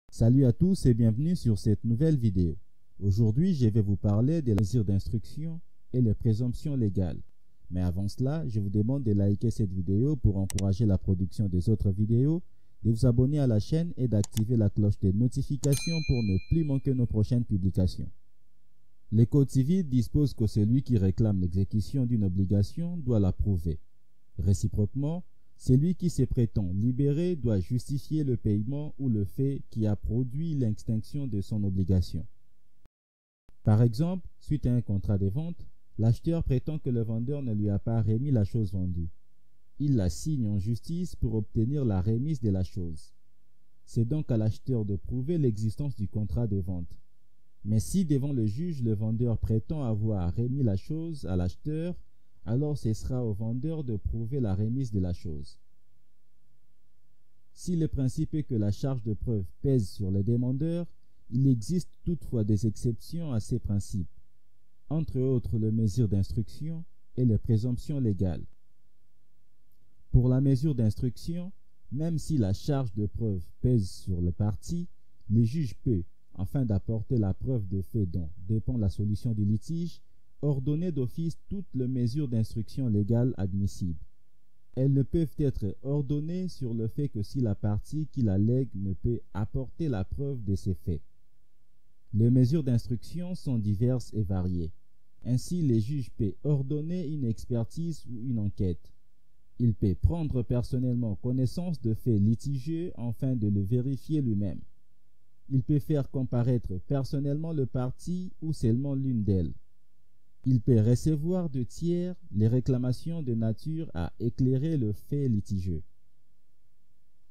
Salut à tous et bienvenue sur cette nouvelle vidéo. Aujourd'hui, je vais vous parler des mesures d'instruction et les présomptions légales. Mais avant cela, je vous demande de liker cette vidéo pour encourager la production des autres vidéos, de vous abonner à la chaîne et d'activer la cloche de notification pour ne plus manquer nos prochaines publications. Le Code civil dispose que celui qui réclame l'exécution d'une obligation doit la prouver. Réciproquement, celui qui se prétend libéré doit justifier le paiement ou le fait qui a produit l'extinction de son obligation. Par exemple, suite à un contrat de vente, l'acheteur prétend que le vendeur ne lui a pas remis la chose vendue. Il la signe en justice pour obtenir la remise de la chose. C'est donc à l'acheteur de prouver l'existence du contrat de vente. Mais si devant le juge, le vendeur prétend avoir remis la chose à l'acheteur, alors ce sera au vendeur de prouver la remise de la chose. Si le principe est que la charge de preuve pèse sur les demandeurs, il existe toutefois des exceptions à ces principes, entre autres les mesures d'instruction et les présomptions légales. Pour la mesure d'instruction, même si la charge de preuve pèse sur les parties, le juge peut, afin d'apporter la preuve de fait dont dépend la solution du litige, ordonner d'office toutes les mesures d'instruction légales admissibles. Elles ne peuvent être ordonnées sur le fait que si la partie qui la lègue ne peut apporter la preuve de ces faits. Les mesures d'instruction sont diverses et variées. Ainsi, le juge peut ordonner une expertise ou une enquête. Il peut prendre personnellement connaissance de faits litigieux afin de le vérifier lui-même. Il peut faire comparaître personnellement le parti ou seulement l'une d'elles. Il peut recevoir de tiers les réclamations de nature à éclairer le fait litigieux.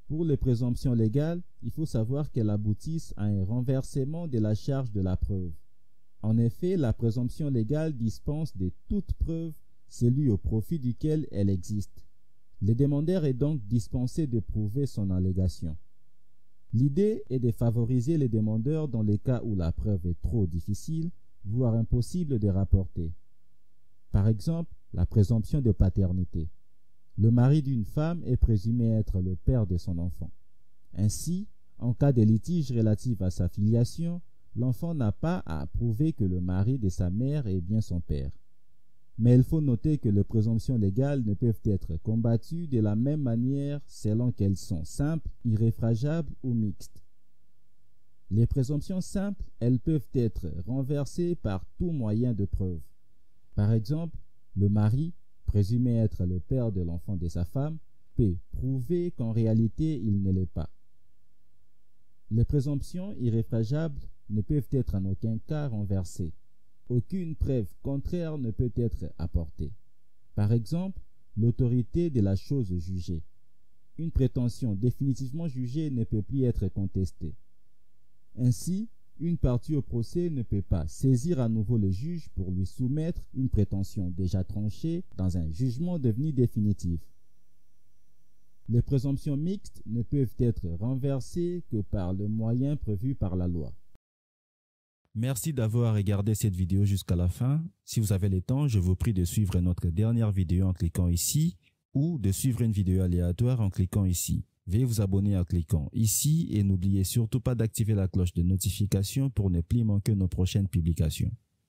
Pour les présomptions légales, il faut savoir qu'elles aboutissent à un renversement de la charge de la preuve. En effet, la présomption légale dispense de toute preuve celui au profit duquel elle existe. Le demandeur est donc dispensé de prouver son allégation. L'idée est de favoriser les demandeurs dans les cas où la preuve est trop difficile, voire impossible de rapporter. Par exemple, la présomption de paternité. Le mari d'une femme est présumé être le père de son enfant. Ainsi, en cas de litige relatif à sa filiation, l'enfant n'a pas à prouver que le mari de sa mère est bien son père. Mais il faut noter que les présomptions légales ne peuvent être combattues de la même manière selon qu'elles sont simples, irréfragables ou mixtes. Les présomptions simples, elles peuvent être renversées par tout moyen de preuve. Par exemple, le mari, présumé être le père de l'enfant de sa femme, peut prouver qu'en réalité il ne l'est pas. Les présomptions irréfragables ne peuvent être en aucun cas renversées. Aucune preuve contraire ne peut être apportée. Par exemple, l'autorité de la chose jugée. Une prétention définitivement jugée ne peut plus être contestée. Ainsi, une partie au procès ne peut pas saisir à nouveau le juge pour lui soumettre une prétention déjà tranchée dans un jugement devenu définitif. Les présomptions mixtes ne peuvent être renversées que par le moyen prévu par la loi. Merci d'avoir regardé cette vidéo jusqu'à la fin. Si vous avez le temps, je vous prie de suivre notre dernière vidéo en cliquant ici ou de suivre une vidéo aléatoire en cliquant ici. Veuillez vous abonner en cliquant ici et n'oubliez surtout pas d'activer la cloche de notification pour ne plus manquer nos prochaines publications.